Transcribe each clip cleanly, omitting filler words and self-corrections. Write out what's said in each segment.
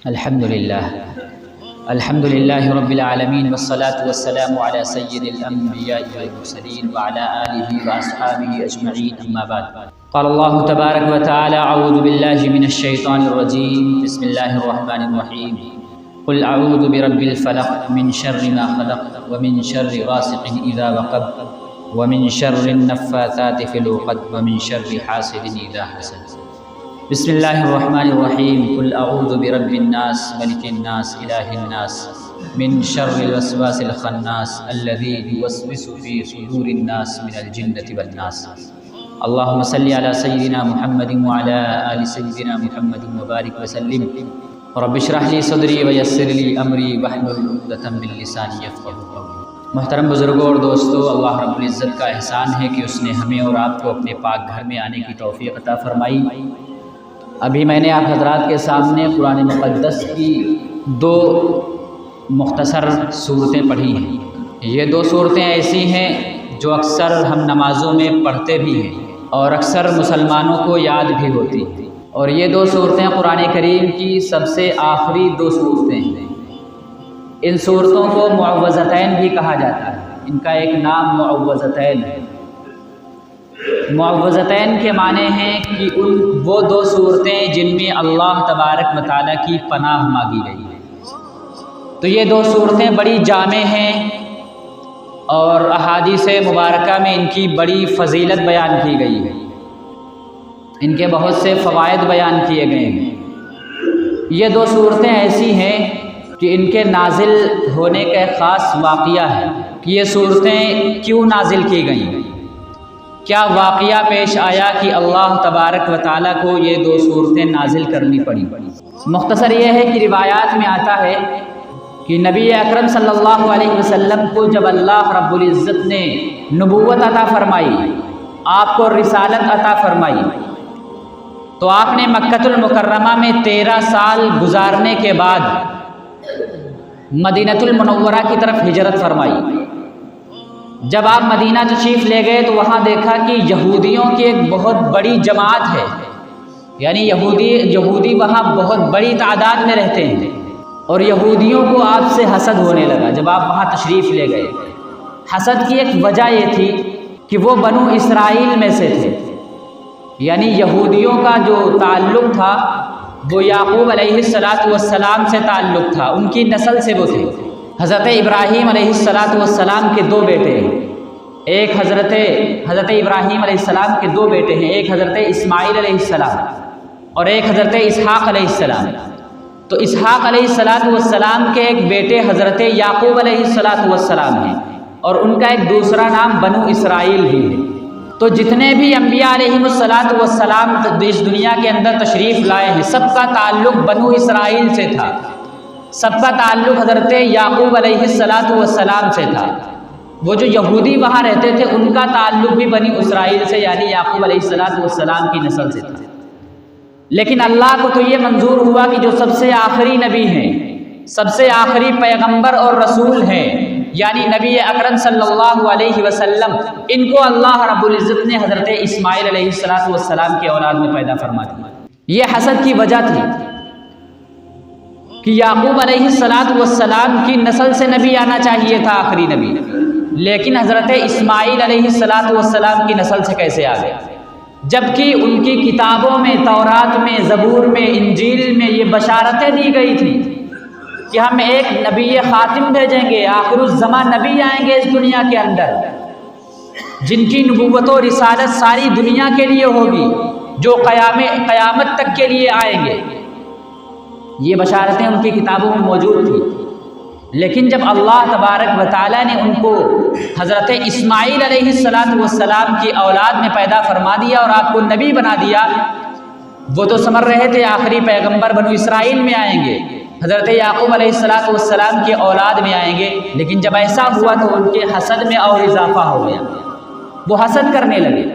الحمد للہ رب العالمین والصلاة والسلام علی سید الانبیاء والمرسلین وعلی آلہ واصحابہ اجمعین اما بعد قال اللہ تبارک وتعالی اعوذ باللہ من الشیطان الرجیم بسم اللہ الرحمن الرحیم قل اعوذ برب الفلق من شر ما خلق ومن شر غاسق اذا وقب ومن شر النفاثات في العقد ومن شر حاسد اذا حسد بسم اللہ الرحمن الرحیم قل اعوذ برب الناس ملک الناس الہ الناس من شر الوسواس الخناس الذي يوسوس في صدور الناس من الجنة والناس اللهم صل على سيدنا محمد وعلى آل سيدنا محمد وبارك وسلم رب اشرح لي صدری ويسر لي امری واحلل عقدۃ من لسانی یفقهوا قولی۔ محترم بزرگوں اور دوستو، اللہ رب العزت کا احسان ہے کہ اس نے ہمیں اور آپ کو اپنے پاک گھر میں آنے کی توفیق عطا فرمائی۔ ابھی میں نے آپ حضرات کے سامنے قرآن مقدس کی دو مختصر صورتیں پڑھی ہیں۔ یہ دو صورتیں ایسی ہیں جو اکثر ہم نمازوں میں پڑھتے بھی ہیں اور اکثر مسلمانوں کو یاد بھی ہوتی ہیں، اور یہ دو صورتیں قرآن کریم کی سب سے آخری دو صورتیں ہیں۔ ان صورتوں کو معوذتین بھی کہا جاتا ہے، ان کا ایک نام معوذتین ہے۔ معوذتین کے معنی ہیں کہ وہ دو صورتیں جن میں اللہ تبارک و تعالیٰ کی پناہ مانگی گئی ہے۔ تو یہ دو صورتیں بڑی جامع ہیں اور احادیث مبارکہ میں ان کی بڑی فضیلت بیان کی گئی ہے، ان کے بہت سے فوائد بیان کیے گئے ہیں۔ یہ دو صورتیں ایسی ہیں کہ ان کے نازل ہونے کا ایک خاص واقعہ ہے کہ یہ صورتیں کیوں نازل کی گئیں، کیا واقعہ پیش آیا کہ اللہ تبارک و تعالیٰ کو یہ دو صورتیں نازل کرنی پڑی۔ مختصر یہ ہے کہ روایات میں آتا ہے کہ نبی اکرم صلی اللہ علیہ وسلم کو جب اللہ رب العزت نے نبوت عطا فرمائی، آپ کو رسالت عطا فرمائی، تو آپ نے مکۃ المکرمہ میں 13 سال گزارنے کے بعد مدینہ المنورہ کی طرف ہجرت فرمائی۔ جب آپ مدینہ تشریف لے گئے تو وہاں دیکھا کہ یہودیوں کی ایک بہت بڑی جماعت ہے، یعنی یہودی وہاں بہت بڑی تعداد میں رہتے ہیں، اور یہودیوں کو آپ سے حسد ہونے لگا جب آپ وہاں تشریف لے گئے۔ حسد کی ایک وجہ یہ تھی کہ وہ بنو اسرائیل میں سے تھے، یعنی یہودیوں کا جو تعلق تھا وہ یعقوب علیہ السلام سے تعلق تھا، ان کی نسل سے وہ تھے۔ حضرت ابراہیم علیہ السلام کے دو بیٹے ہیں، ایک حضرت ابراہیم علیہ السلام کے دو بیٹے ہیں، ایک حضرت اسماعیل علیہ السلام اور ایک حضرت اسحاق علیہ السلام۔ تو اسحاق علیہ السلام کے ایک بیٹے حضرت یعقوب علیہ السلام ہیں، اور ان کا ایک دوسرا نام بنو اسرائیل بھی ہے۔ تو جتنے بھی انبیاء علیہ السلام اس دنیا کے اندر تشریف لائے ہیں، سب کا تعلق بنو اسرائیل سے تھا، سب کا تعلق حضرت یعقوب علیہ السلام سے تھا۔ وہ جو یہودی وہاں رہتے تھے ان کا تعلق بھی بنی اسرائیل سے، یعنی یعقوب علیہ السلام کی نسل سے تھا۔ لیکن اللہ کو تو یہ منظور ہوا کہ جو سب سے آخری نبی ہیں، سب سے آخری پیغمبر اور رسول ہیں، یعنی نبی اکرم صلی اللہ علیہ وسلم، ان کو اللہ رب العزت نے حضرت اسماعیل علیہ السلام کی اولاد میں پیدا فرما دیا۔ یہ حسد کی وجہ تھی کہ یعقوب علیہ السلام کی نسل سے نبی آنا چاہیے تھا، آخری نبی، لیکن حضرت اسماعیل علیہ السلام کی نسل سے کیسے آ گئے؟ جبکہ ان کی کتابوں میں، تورات میں، زبور میں، انجیل میں یہ بشارتیں دی گئی تھیں کہ ہم ایک نبی خاتم بھیجیں گے، آخر الزمان نبی آئیں گے اس دنیا کے اندر، جن کی نبوت و رسالت ساری دنیا کے لیے ہوگی، جو قیامت تک کے لیے آئیں گے۔ یہ بشارتیں ان کی کتابوں میں موجود تھیں، لیکن جب اللہ تبارک و تعالیٰ نے ان کو حضرت اسماعیل علیہ السلام کی اولاد میں پیدا فرما دیا اور آپ کو نبی بنا دیا، وہ تو سمجھ رہے تھے آخری پیغمبر بنو اسرائیل میں آئیں گے، حضرت یعقوب علیہ السلام کی اولاد میں آئیں گے، لیکن جب ایسا ہوا تو ان کے حسد میں اور اضافہ ہو گیا، وہ حسد کرنے لگے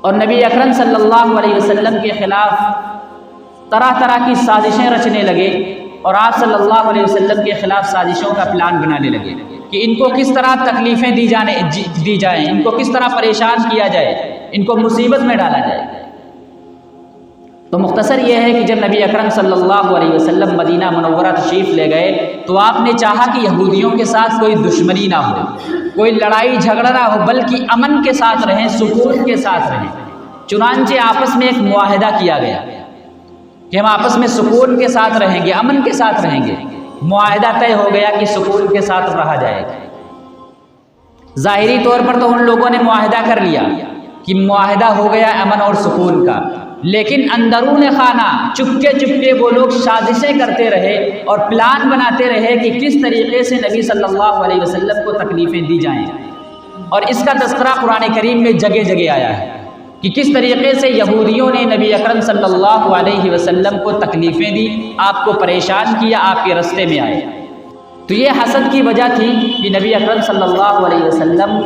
اور نبی اکرم صلی اللہ علیہ وسلم کے خلاف طرح طرح کی سازشیں رچنے لگے، اور آپ صلی اللہ علیہ وسلم کے خلاف سازشوں کا پلان بنانے لگے کہ ان کو کس طرح تکلیفیں دی جائیں، ان کو کس طرح پریشان کیا جائے، ان کو مصیبت میں ڈالا جائے۔ تو مختصر یہ ہے کہ جب نبی اکرم صلی اللہ علیہ وسلم مدینہ منورہ تشریف لے گئے تو آپ نے چاہا کہ یہودیوں کے ساتھ کوئی دشمنی نہ ہو، کوئی لڑائی جھگڑا نہ ہو، بلکہ امن کے ساتھ رہیں، سکون کے ساتھ رہیں۔ چنانچہ آپس میں ایک معاہدہ کیا گیا کہ ہم آپس میں سکون کے ساتھ رہیں گے، امن کے ساتھ رہیں گے۔ معاہدہ طے ہو گیا کہ سکون کے ساتھ رہا جائے گا۔ ظاہری طور پر تو ان لوگوں نے معاہدہ کر لیا کہ معاہدہ ہو گیا امن اور سکون کا، لیکن اندرون خانہ چپکے چپکے وہ لوگ سازشیں کرتے رہے اور پلان بناتے رہے کہ کس طریقے سے نبی صلی اللہ علیہ وسلم کو تکلیفیں دی جائیں، اور اس کا تذکرہ قرآن کریم میں جگہ جگہ آیا ہے کہ کس طریقے سے یہودیوں نے نبی اکرم صلی اللہ علیہ وسلم کو تکلیفیں دی، آپ کو پریشان کیا، آپ کے راستے میں آئے۔ تو یہ حسد کی وجہ تھی کہ نبی اکرم صلی اللہ علیہ وسلم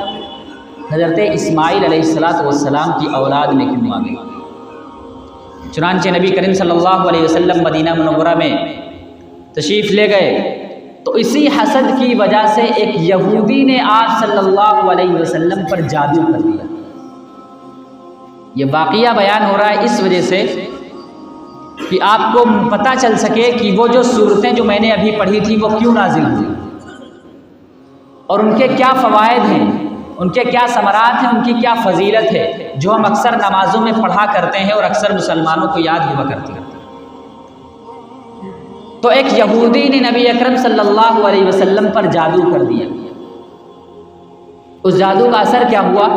حضرت اسماعیل علیہ السلام کی اولاد میں کیوں آ گئے۔ چنانچہ نبی کریم صلی اللہ علیہ وسلم مدینہ منورہ میں تشریف لے گئے تو اسی حسد کی وجہ سے ایک یہودی نے آپ صلی اللہ علیہ وسلم پر جادو کر دیا۔ یہ واقعہ بیان ہو رہا ہے اس وجہ سے کہ آپ کو پتہ چل سکے کہ وہ جو صورتیں جو میں نے ابھی پڑھی تھی وہ کیوں نازل ہوئی اور ان کے کیا فوائد ہیں، ان کے کیا ثمرات ہیں، ان کی کیا فضیلت ہے، جو ہم اکثر نمازوں میں پڑھا کرتے ہیں اور اکثر مسلمانوں کو یاد ہوا کرتے ہیں۔ تو ایک یہودی نے نبی اکرم صلی اللہ علیہ وسلم پر جادو کر دیا۔ اس جادو کا اثر کیا ہوا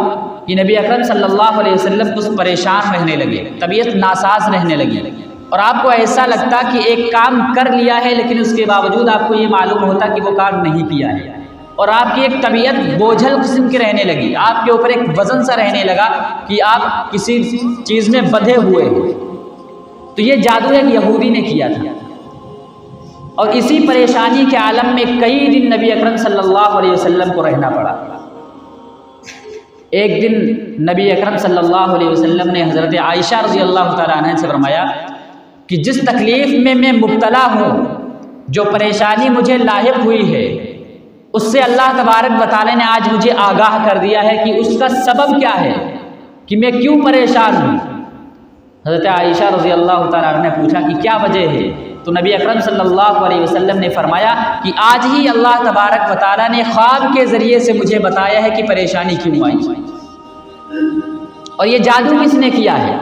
کہ نبی اکرم صلی اللہ علیہ وسلم کچھ پریشان رہنے لگے، طبیعت ناساز رہنے لگی، اور آپ کو ایسا لگتا کہ ایک کام کر لیا ہے لیکن اس کے باوجود آپ کو یہ معلوم ہوتا کہ وہ کام نہیں کیا ہے، اور آپ کی ایک طبیعت بوجھل قسم کی رہنے لگی، آپ کے اوپر ایک وزن سا رہنے لگا کہ آپ کسی چیز میں بندھے ہوئے ہیں۔ تو یہ جادو ایک یہودی نے کیا تھا، اور اسی پریشانی کے عالم میں کئی دن نبی اکرم صلی اللہ علیہ وسلم کو رہنا پڑا۔ ایک دن نبی اکرم صلی اللہ علیہ وسلم نے حضرت عائشہ رضی اللہ تعالیٰ عنہ سے فرمایا کہ جس تکلیف میں مبتلا ہوں، جو پریشانی مجھے لاحق ہوئی ہے، اس سے اللہ تبارک و تعالیٰ نے آج مجھے آگاہ کر دیا ہے کہ اس کا سبب کیا ہے، کہ میں کیوں پریشان ہوں۔ حضرت عائشہ رضی اللہ تعالیٰ عنہ نے پوچھا کہ کیا وجہ ہے، تو نبی اکرم صلی اللہ علیہ وسلم نے فرمایا کہ آج ہی اللہ تبارک و تعالیٰ نے خواب کے ذریعے سے مجھے بتایا ہے کہ پریشانی کیوں آئی، اور یہ جادو کس نے کیا ہے۔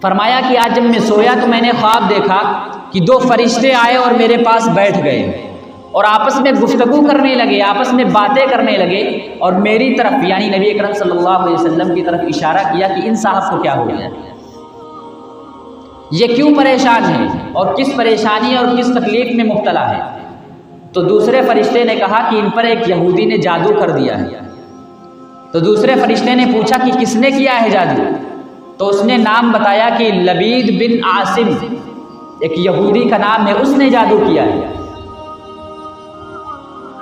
فرمایا کہ آج جب میں سویا تو میں نے خواب دیکھا کہ دو فرشتے آئے اور میرے پاس بیٹھ گئے اور آپس میں گفتگو کرنے لگے، آپس میں باتیں کرنے لگے، اور میری طرف یعنی نبی اکرم صلی اللہ علیہ وسلم کی طرف اشارہ کیا کہ ان صاحب کو کیا ہو گیا، یہ کیوں پریشان ہے اور کس پریشانی اور کس تکلیف میں مبتلا ہے۔ تو دوسرے فرشتے نے کہا کہ ان پر ایک یہودی نے جادو کر دیا ہے۔ تو دوسرے فرشتے نے پوچھا کہ کس نے کیا ہے جادو، تو اس نے نام بتایا کہ لبید بن عاصم، ایک یہودی کا نام ہے، اس نے جادو کیا ہے۔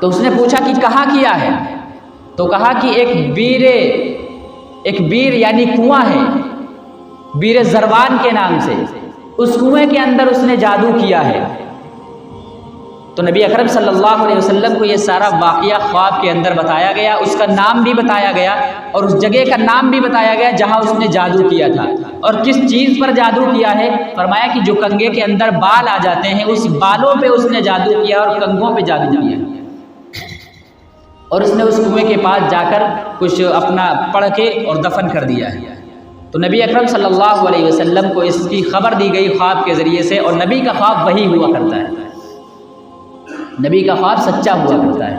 تو اس نے پوچھا کہ کہاں کیا ہے، تو کہا کہ ایک بیر یعنی کنواں ہے، بیر زروان کے نام سے، اس کنویں کے اندر اس نے جادو کیا ہے۔ تو نبی اکرم صلی اللہ علیہ وسلم کو یہ سارا واقعہ خواب کے اندر بتایا گیا، اس کا نام بھی بتایا گیا اور اس جگہ کا نام بھی بتایا گیا جہاں اس نے جادو کیا تھا، اور کس چیز پر جادو کیا ہے۔ فرمایا کہ جو کنگھے کے اندر بال آ جاتے ہیں اس بالوں پہ اس نے جادو کیا اور کنگھوں پہ جادو کیا، اور اس نے اس کنویں کے پاس جا کر کچھ اپنا پڑھ کے اور دفن کر دیا ہے۔ تو نبی اکرم صلی اللہ علیہ وسلم کو اس کی خبر دی گئی خواب کے ذریعے سے، اور نبی کا خواب وہی ہوا کرتا ہے، نبی کا خواب سچا ہوا کرتا ہے۔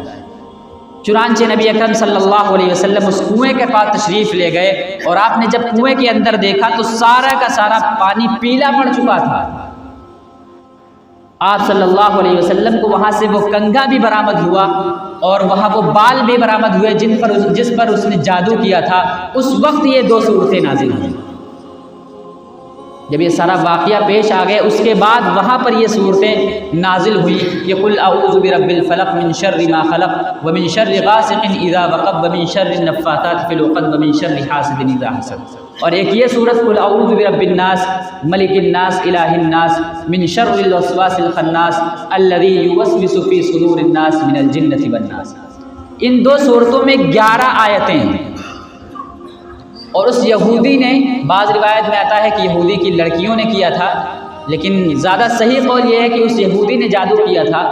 چنانچہ نبی اکرم صلی اللہ علیہ وسلم اس کنویں کے پاس تشریف لے گئے، اور آپ نے جب کنویں کے اندر دیکھا تو سارا کا سارا پانی پیلا پڑ چکا تھا۔ آپ صلی اللہ علیہ وسلم کو وہاں سے وہ کنگھا بھی برآمد ہوا اور وہاں وہ بال بھی برآمد ہوئے جس پر اس نے جادو کیا تھا۔ اس وقت یہ دو صورتیں نازل ہوئیں۔ جب یہ سارا واقعہ پیش آ گئے اس کے بعد وہاں پر یہ صورتیں نازل ہوئی کہ قل اعوذ برب الفلق من شر ما خلق ومن شر غاسق اذا وقب ومن شر النفاثات في العقد ومن شر حاسد اذا حسد، اور ایک یہ سورت قل اعوذ برب الناس ملک الناس الہ الناس من شر الوسواس الخناس الذي يوسوس في صدور الناس من الجنة والناس۔ ان دو صورتوں میں 11 آیتیں ہیں، اور اس یہودی نے، بعض روایت میں آتا ہے کہ یہودی کی لڑکیوں نے کیا تھا، لیکن زیادہ صحیح قول یہ ہے کہ اس یہودی نے جادو کیا تھا،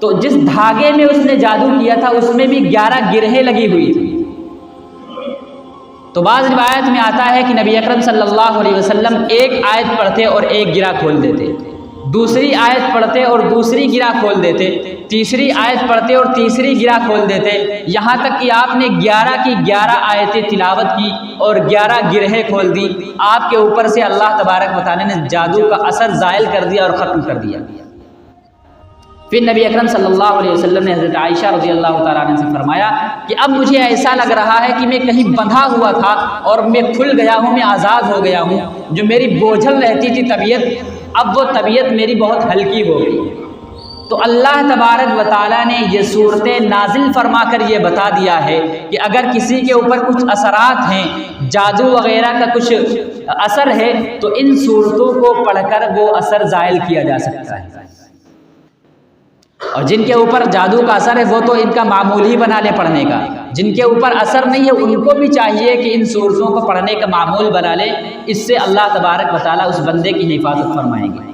تو جس دھاگے میں اس نے جادو کیا تھا اس میں بھی 11 گرہیں لگی ہوئی تھی۔ تو بعض روایت میں آتا ہے کہ نبی اکرم صلی اللہ علیہ وسلم ایک آیت پڑھتے اور ایک گرہ کھول دیتے، دوسری آیت پڑھتے اور دوسری گرہ کھول دیتے، تیسری آیت پڑھتے اور تیسری گرہ کھول دیتے، یہاں تک کہ آپ نے 11 کی 11 آیتیں تلاوت کی اور 11 گرہیں کھول دی۔ آپ کے اوپر سے اللہ تبارک و تعالی نے جادو کا اثر زائل کر دیا اور ختم کر دیا۔ پھر نبی اکرم صلی اللہ علیہ وسلم نے حضرت عائشہ رضی اللہ تعالیٰ عنہ سے فرمایا کہ اب مجھے ایسا لگ رہا ہے کہ میں کہیں بندھا ہوا تھا اور میں کھل گیا ہوں، میں آزاد ہو گیا ہوں، جو میری بوجھل رہتی تھی طبیعت، اب وہ طبیعت میری بہت ہلکی ہو گئی۔ تو اللہ تبارک و تعالیٰ نے یہ صورتیں نازل فرما کر یہ بتا دیا ہے کہ اگر کسی کے اوپر کچھ اثرات ہیں، جادو وغیرہ کا کچھ اثر ہے، تو ان صورتوں کو پڑھ کر وہ اثر زائل کیا جا سکتا ہے۔ اور جن کے اوپر جادو کا اثر ہے وہ تو ان کا معمول ہی بنا لے پڑھنے کا، جن کے اوپر اثر نہیں ہے ان کو بھی چاہیے کہ ان صورتوں کو پڑھنے کا معمول بنا لے، اس سے اللہ تبارک و تعالیٰ اس بندے کی حفاظت فرمائیں گے۔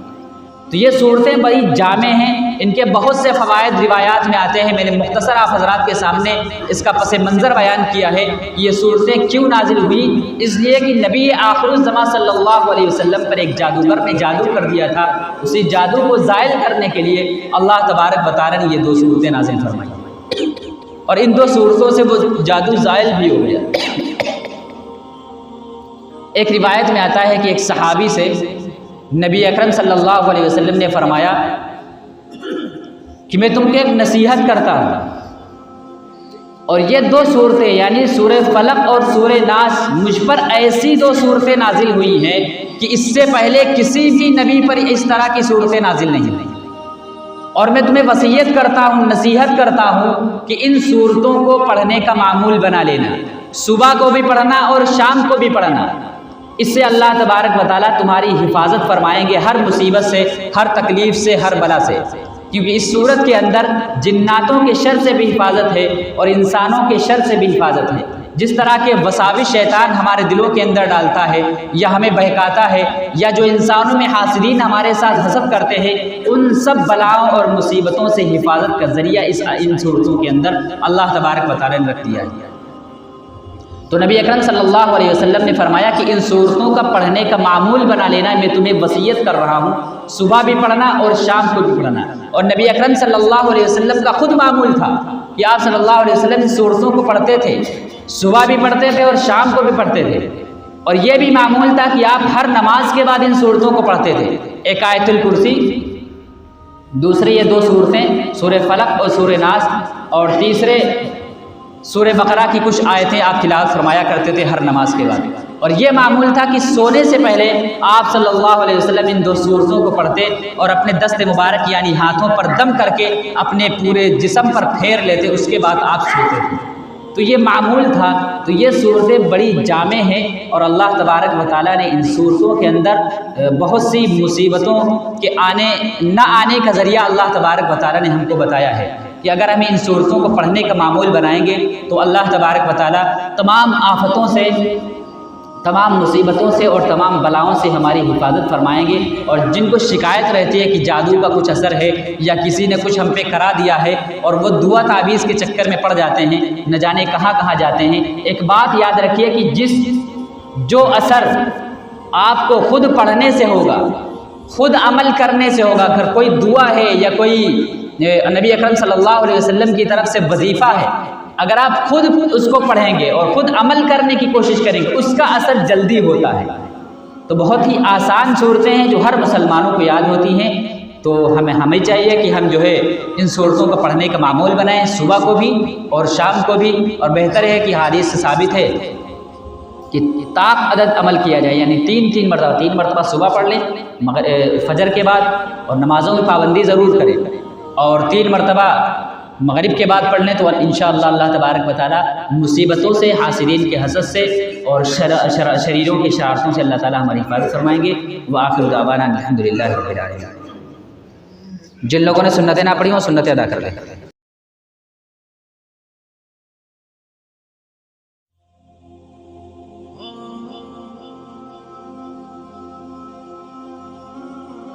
تو یہ صورتیں بڑی جامع ہیں، ان کے بہت سے فوائد روایات میں آتے ہیں، میں نے مختصر آپ حضرات کے سامنے اس کا پس منظر بیان کیا ہے کہ یہ صورتیں کیوں نازل ہوئی، اس لیے کہ نبی آخر الزمان صلی اللہ علیہ وسلم پر ایک جادوگر نے جادو کر دیا تھا، اسی جادو کو زائل کرنے کے لیے اللہ تبارک و تعالیٰ نے یہ 2 صورتیں نازل فرمائی، اور ان 2 صورتوں سے وہ جادو زائل بھی ہو گیا۔ ایک روایت میں آتا ہے کہ ایک صحابی سے نبی اکرم صلی اللہ علیہ وسلم نے فرمایا کہ میں تم کو ایک نصیحت کرتا ہوں، اور یہ 2 صورتیں یعنی سورہ فلق اور سورہ ناس مجھ پر ایسی 2 صورتیں نازل ہوئی ہیں کہ اس سے پہلے کسی بھی نبی پر اس طرح کی صورتیں نازل نہیں ہوئی، اور میں تمہیں وصیت کرتا ہوں، نصیحت کرتا ہوں کہ ان صورتوں کو پڑھنے کا معمول بنا لینا، صبح کو بھی پڑھنا اور شام کو بھی پڑھنا، اس سے اللہ تبارک و تعالیٰ تمہاری حفاظت فرمائیں گے ہر مصیبت سے، ہر تکلیف سے، ہر بلا سے، کیونکہ اس صورت کے اندر جناتوں کے شر سے بھی حفاظت ہے اور انسانوں کے شر سے بھی حفاظت ہے۔ جس طرح کے وساوس شیطان ہمارے دلوں کے اندر ڈالتا ہے یا ہمیں بہکاتا ہے، یا جو انسانوں میں حاسدین ہمارے ساتھ حسد کرتے ہیں، ان سب بلاؤں اور مصیبتوں سے حفاظت کا ذریعہ ان صورتوں کے اندر اللہ تبارک و تعالیٰ نے رکھ دیا ہے۔ تو نبی اکرم صلی اللہ علیہ وسلم نے فرمایا کہ ان صورتوں کا پڑھنے کا معمول بنا لینا، میں تمہیں وصیت کر رہا ہوں، صبح بھی پڑھنا اور شام کو بھی پڑھنا۔ اور نبی اکرم صلی اللہ علیہ وسلم کا خود معمول تھا کہ آپ صلی اللہ علیہ وسلم ان صورتوں کو پڑھتے تھے، صبح بھی پڑھتے تھے اور شام کو بھی پڑھتے تھے، اور یہ بھی معمول تھا کہ آپ ہر نماز کے بعد ان صورتوں کو پڑھتے تھے، ایک آیت الکرسی، دوسری یہ 2 صورتیں سورہ فلق اور سورہ ناس، اور تیسرے سورہ بقرہ کی کچھ آیتیں آپ تلاوت فرمایا کرتے تھے ہر نماز کے بعد۔ اور یہ معمول تھا کہ سونے سے پہلے آپ صلی اللہ علیہ وسلم ان 2 صورتوں کو پڑھتے اور اپنے دست مبارک یعنی ہاتھوں پر دم کر کے اپنے پورے جسم پر پھیر لیتے، اس کے بعد آپ سوتے تھے۔ تو یہ معمول تھا۔ تو یہ صورتیں بڑی جامع ہیں، اور اللہ تبارک و تعالیٰ نے ان صورتوں کے اندر بہت سی مصیبتوں کے نہ آنے کا ذریعہ اللہ تبارک و تعالیٰ نے ہم کو بتایا ہے کہ اگر ہم ان صورتوں کو پڑھنے کا معمول بنائیں گے تو اللہ تبارک و تعالیٰ تمام آفتوں سے، تمام مصیبتوں سے اور تمام بلاؤں سے ہماری حفاظت فرمائیں گے۔ اور جن کو شکایت رہتی ہے کہ جادو کا کچھ اثر ہے یا کسی نے کچھ ہم پہ کرا دیا ہے، اور وہ دعا تعویذ کے چکر میں پڑ جاتے ہیں، نہ جانے کہاں کہاں جاتے ہیں، ایک بات یاد رکھیے کہ جو اثر آپ کو خود پڑھنے سے ہوگا، خود عمل کرنے سے ہوگا، اگر کوئی دعا ہے یا کوئی نبی اکرم صلی اللہ علیہ وسلم کی طرف سے وظیفہ ہے، اگر آپ خود اس کو پڑھیں گے اور خود عمل کرنے کی کوشش کریں گے، اس کا اثر جلدی ہوتا ہے۔ تو بہت ہی آسان صورتیں ہیں جو ہر مسلمانوں کو یاد ہوتی ہیں۔ تو ہمیں چاہیے کہ ہم جو ہے ان صورتوں کو پڑھنے کا معمول بنائیں، صبح کو بھی اور شام کو بھی، اور بہتر ہے کہ حدیث سے ثابت ہے کہ طاق عدد عمل کیا جائے، یعنی 3 مرتبہ صبح پڑھ لیں فجر کے بعد، اور نمازوں کی پابندی ضرور کریں، اور 3 مرتبہ مغرب کے بعد پڑھ لیں، تو انشاءاللہ اللہ تبارک و تعالیٰ مصیبتوں سے، حاسدین کے حسد سے اور شریروں کی شرارتوں سے اللہ تعالیٰ ہماری حفاظت فرمائیں گے۔ وآخر دعوانا الحمدللہ رب العالمین۔ جن لوگوں نے سنتیں نہ پڑھی ہوں سنتیں ادا کر لیں۔